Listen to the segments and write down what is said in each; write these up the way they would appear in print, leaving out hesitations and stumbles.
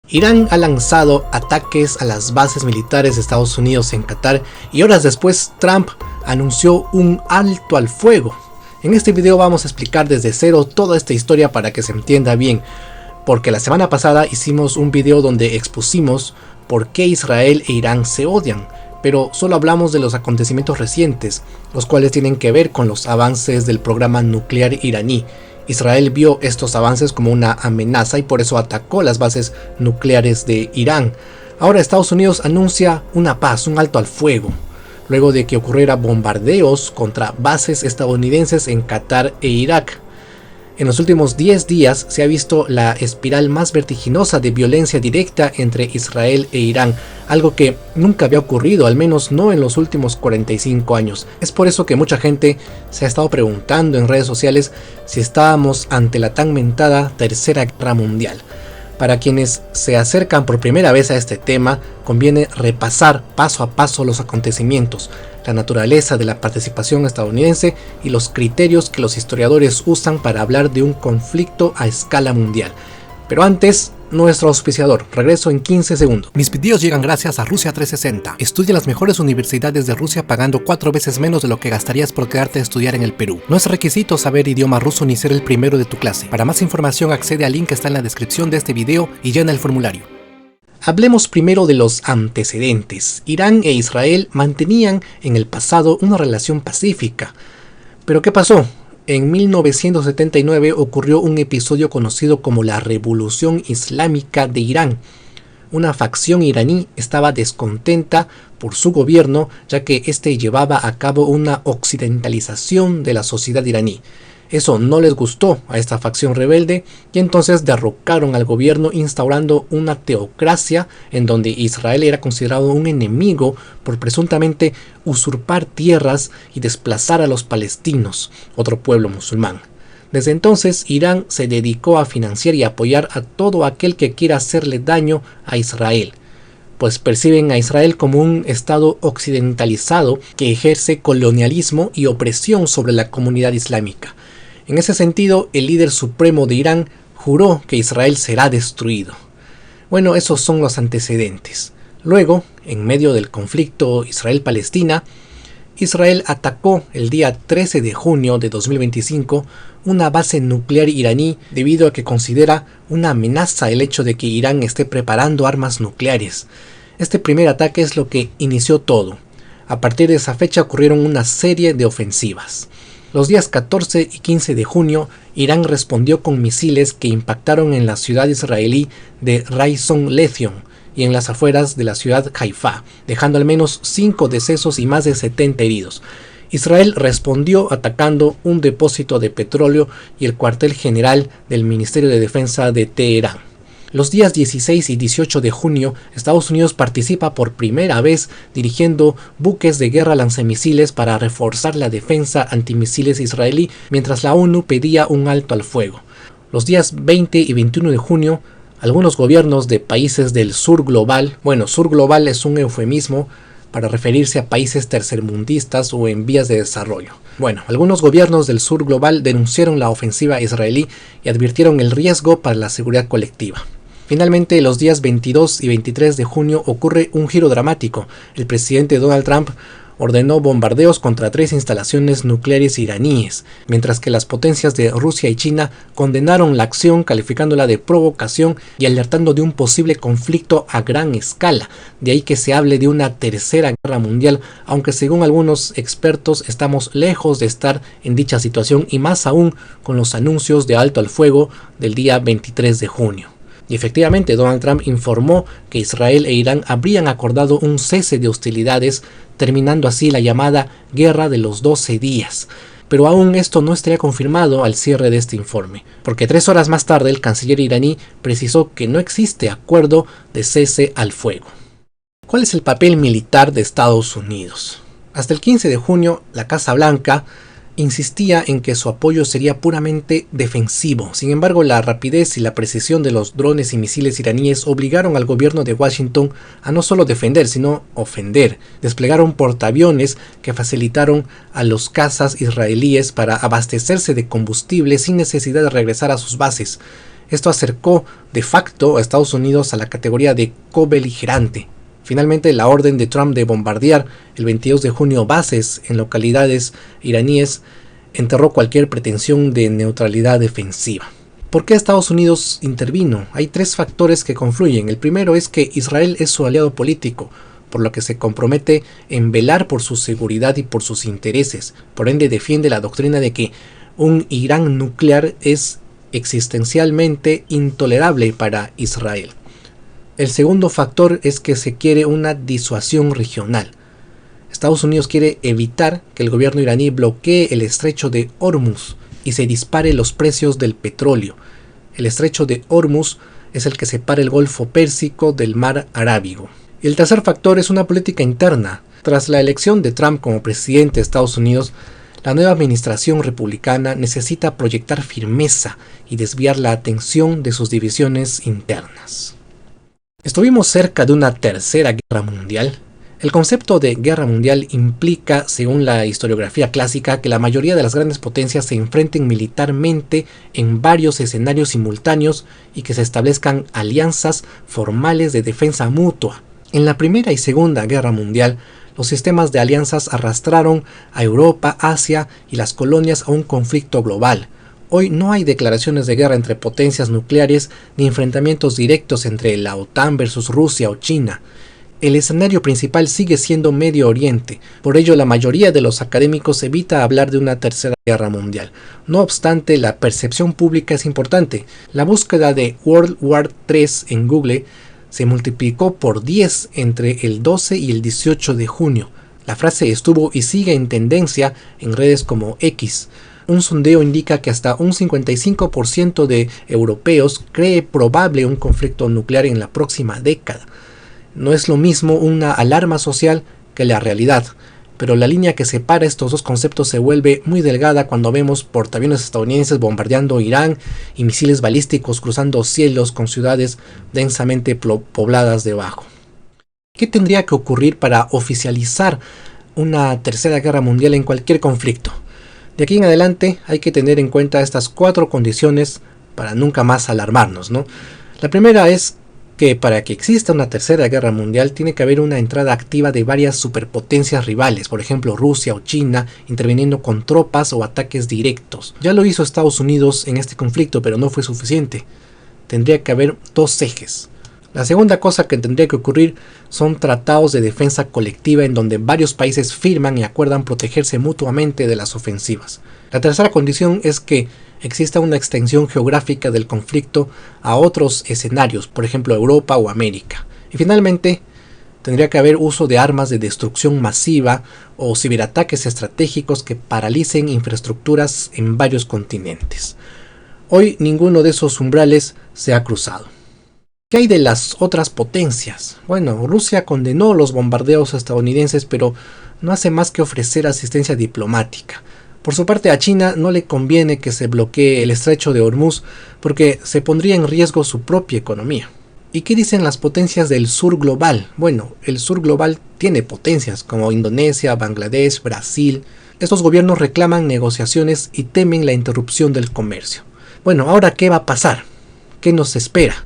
Irán ha lanzado ataques a las bases militares de Estados Unidos en Qatar y horas después Trump anunció un alto al fuego. En este video vamos a explicar desde cero toda esta historia para que se entienda bien, porque la semana pasada hicimos un video donde expusimos por qué Israel e Irán se odian, pero solo hablamos de los acontecimientos recientes, los cuales tienen que ver con los avances del programa nuclear iraní. Israel vio estos avances como una amenaza y por eso atacó las bases nucleares de Irán. Ahora Estados Unidos anuncia una paz, un alto al fuego, luego de que ocurriera bombardeos contra bases estadounidenses en Qatar e Irak. En los últimos 10 días se ha visto la espiral más vertiginosa de violencia directa entre Israel e Irán, algo que nunca había ocurrido, al menos no en los últimos 45 años. Es por eso que mucha gente se ha estado preguntando en redes sociales si estábamos ante la tan mentada Tercera Guerra Mundial. Para quienes se acercan por primera vez a este tema, conviene repasar paso a paso los acontecimientos, la naturaleza de la participación estadounidense y los criterios que los historiadores usan para hablar de un conflicto a escala mundial. Pero antes, nuestro auspiciador. Regreso en 15 segundos. Mis videos llegan gracias a Rusia 360. Estudia en las mejores universidades de Rusia pagando 4 veces menos de lo que gastarías por quedarte a estudiar en el Perú. No es requisito saber idioma ruso ni ser el primero de tu clase. Para más información accede al link que está en la descripción de este video y llena el formulario. Hablemos primero de los antecedentes. Irán e Israel mantenían en el pasado una relación pacífica. ¿Pero qué pasó? En 1979 ocurrió un episodio conocido como la Revolución Islámica de Irán. Una facción iraní estaba descontenta por su gobierno, ya que éste llevaba a cabo una occidentalización de la sociedad iraní. Eso no les gustó a esta facción rebelde y entonces derrocaron al gobierno instaurando una teocracia en donde Israel era considerado un enemigo por presuntamente usurpar tierras y desplazar a los palestinos, otro pueblo musulmán. Desde entonces Irán se dedicó a financiar y apoyar a todo aquel que quiera hacerle daño a Israel, pues perciben a Israel como un estado occidentalizado que ejerce colonialismo y opresión sobre la comunidad islámica. En ese sentido, el líder supremo de Irán juró que Israel será destruido. Bueno, esos son los antecedentes. Luego, en medio del conflicto Israel-Palestina, Israel atacó el día 13 de junio de 2025 una base nuclear iraní debido a que considera una amenaza el hecho de que Irán esté preparando armas nucleares. Este primer ataque es lo que inició todo. A partir de esa fecha ocurrieron una serie de ofensivas. Los días 14 y 15 de junio, Irán respondió con misiles que impactaron en la ciudad israelí de Rishon LeZion y en las afueras de la ciudad Haifa, dejando al menos 5 decesos y más de 70 heridos. Israel respondió atacando un depósito de petróleo y el cuartel general del Ministerio de Defensa de Teherán. Los días 16 y 18 de junio, Estados Unidos participa por primera vez dirigiendo buques de guerra lanzamisiles para reforzar la defensa antimisiles israelí, mientras la ONU pedía un alto al fuego. Los días 20 y 21 de junio, algunos gobiernos de países del sur global, sur global es un eufemismo para referirse a países tercermundistas o en vías de desarrollo. Algunos gobiernos del sur global denunciaron la ofensiva israelí y advirtieron el riesgo para la seguridad colectiva. Finalmente, los días 22 y 23 de junio ocurre un giro dramático. El presidente Donald Trump ordenó bombardeos contra 3 instalaciones nucleares iraníes, mientras que las potencias de Rusia y China condenaron la acción calificándola de provocación y alertando de un posible conflicto a gran escala. De ahí que se hable de una tercera guerra mundial, aunque según algunos expertos estamos lejos de estar en dicha situación y más aún con los anuncios de alto al fuego del día 23 de junio. Y efectivamente, Donald Trump informó que Israel e Irán habrían acordado un cese de hostilidades, terminando así la llamada Guerra de los 12 días. Pero aún esto no estaría confirmado al cierre de este informe, porque 3 horas más tarde el canciller iraní precisó que no existe acuerdo de cese al fuego. ¿Cuál es el papel militar de Estados Unidos? Hasta el 15 de junio, la Casa Blanca insistía en que su apoyo sería puramente defensivo. Sin embargo, la rapidez y la precisión de los drones y misiles iraníes obligaron al gobierno de Washington a no solo defender, sino ofender. Desplegaron portaaviones que facilitaron a los cazas israelíes para abastecerse de combustible sin necesidad de regresar a sus bases. Esto acercó de facto a Estados Unidos a la categoría de cobeligerante. Finalmente, la orden de Trump de bombardear el 22 de junio bases en localidades iraníes enterró cualquier pretensión de neutralidad defensiva. ¿Por qué Estados Unidos intervino? Hay tres factores que confluyen. El primero es que Israel es su aliado político, por lo que se compromete en velar por su seguridad y por sus intereses. Por ende, defiende la doctrina de que un Irán nuclear es existencialmente intolerable para Israel. El segundo factor es que se quiere una disuasión regional. Estados Unidos quiere evitar que el gobierno iraní bloquee el estrecho de Hormuz y se dispare los precios del petróleo. El estrecho de Hormuz es el que separa el Golfo Pérsico del Mar Arábigo. Y el tercer factor es una política interna. Tras la elección de Trump como presidente de Estados Unidos, la nueva administración republicana necesita proyectar firmeza y desviar la atención de sus divisiones internas. ¿Estuvimos cerca de una tercera guerra mundial? El concepto de guerra mundial implica, según la historiografía clásica, que la mayoría de las grandes potencias se enfrenten militarmente en varios escenarios simultáneos y que se establezcan alianzas formales de defensa mutua. En la Primera y Segunda Guerra Mundial, los sistemas de alianzas arrastraron a Europa, Asia y las colonias a un conflicto global. Hoy no hay declaraciones de guerra entre potencias nucleares ni enfrentamientos directos entre la OTAN versus Rusia o China. El escenario principal sigue siendo Medio Oriente, por ello la mayoría de los académicos evita hablar de una tercera guerra mundial. No obstante, la percepción pública es importante. La búsqueda de World War III en Google se multiplicó por 10 entre el 12 y el 18 de junio. La frase estuvo y sigue en tendencia en redes como X. Un sondeo indica que hasta un 55% de europeos cree probable un conflicto nuclear en la próxima década. No es lo mismo una alarma social que la realidad, pero la línea que separa estos dos conceptos se vuelve muy delgada cuando vemos portaaviones estadounidenses bombardeando Irán y misiles balísticos cruzando cielos con ciudades densamente pobladas debajo. ¿Qué tendría que ocurrir para oficializar una tercera guerra mundial en cualquier conflicto? De aquí en adelante hay que tener en cuenta estas 4 condiciones para nunca más alarmarnos, ¿no? La primera es que para que exista una tercera guerra mundial tiene que haber una entrada activa de varias superpotencias rivales, por ejemplo Rusia o China, interviniendo con tropas o ataques directos. Ya lo hizo Estados Unidos en este conflicto, pero no fue suficiente. Tendría que haber 2 ejes. La segunda cosa que tendría que ocurrir son tratados de defensa colectiva en donde varios países firman y acuerdan protegerse mutuamente de las ofensivas. La tercera condición es que exista una extensión geográfica del conflicto a otros escenarios, por ejemplo Europa o América. Y finalmente, tendría que haber uso de armas de destrucción masiva o ciberataques estratégicos que paralicen infraestructuras en varios continentes. Hoy ninguno de esos umbrales se ha cruzado. ¿Qué hay de las otras potencias? Bueno, Rusia condenó los bombardeos estadounidenses, pero no hace más que ofrecer asistencia diplomática. Por su parte, a China no le conviene que se bloquee el estrecho de Hormuz porque se pondría en riesgo su propia economía. ¿Y qué dicen las potencias del sur global? Bueno, el sur global tiene potencias como Indonesia, Bangladesh, Brasil. Estos gobiernos reclaman negociaciones y temen la interrupción del comercio. Bueno, ¿ahora qué va a pasar? ¿Qué nos espera?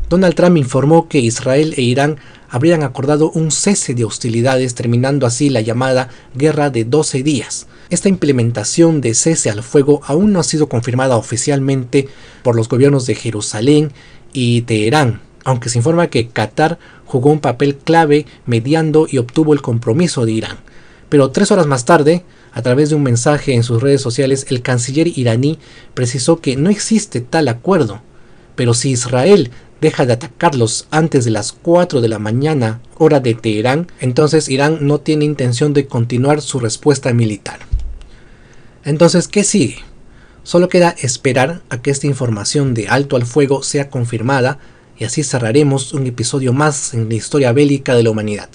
Donald Trump informó que Israel e Irán habrían acordado un cese de hostilidades, terminando así la llamada Guerra de 12 días. Esta implementación de cese al fuego aún no ha sido confirmada oficialmente por los gobiernos de Jerusalén y Teherán, aunque se informa que Qatar jugó un papel clave mediando y obtuvo el compromiso de Irán. Pero 3 horas más tarde, a través de un mensaje en sus redes sociales, el canciller iraní precisó que no existe tal acuerdo, pero si Israel deja de atacarlos antes de las 4 de la mañana, hora de Teherán, entonces Irán no tiene intención de continuar su respuesta militar. Entonces, ¿qué sigue? Solo queda esperar a que esta información de alto al fuego sea confirmada y así cerraremos un episodio más en la historia bélica de la humanidad.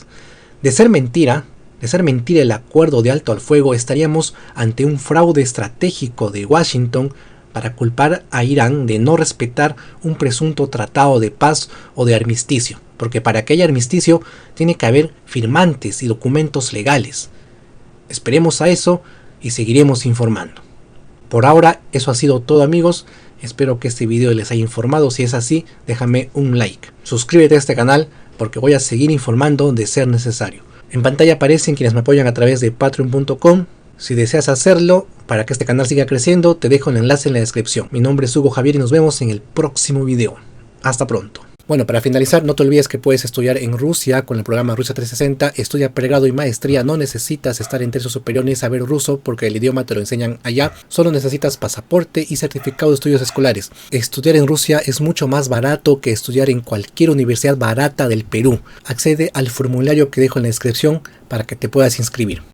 De ser mentira el acuerdo de alto al fuego, estaríamos ante un fraude estratégico de Washington para culpar a Irán de no respetar un presunto tratado de paz o de armisticio, porque para que haya armisticio tiene que haber firmantes y documentos legales. Esperemos a eso y seguiremos informando. Por ahora eso ha sido todo, amigos. Espero que este video les haya informado. Si es así, déjame un like. Suscríbete a este canal porque voy a seguir informando de ser necesario. En pantalla aparecen quienes me apoyan a través de patreon.com. Si deseas hacerlo para que este canal siga creciendo, te dejo el enlace en la descripción. Mi nombre es Hugo Javier y nos vemos en el próximo video. Hasta pronto. Bueno, para finalizar, no te olvides que puedes estudiar en Rusia con el programa Rusia 360. Estudia pregrado y maestría. No necesitas estar en tercio superior ni saber ruso porque el idioma te lo enseñan allá. Solo necesitas pasaporte y certificado de estudios escolares. Estudiar en Rusia es mucho más barato que estudiar en cualquier universidad barata del Perú. Accede al formulario que dejo en la descripción para que te puedas inscribir.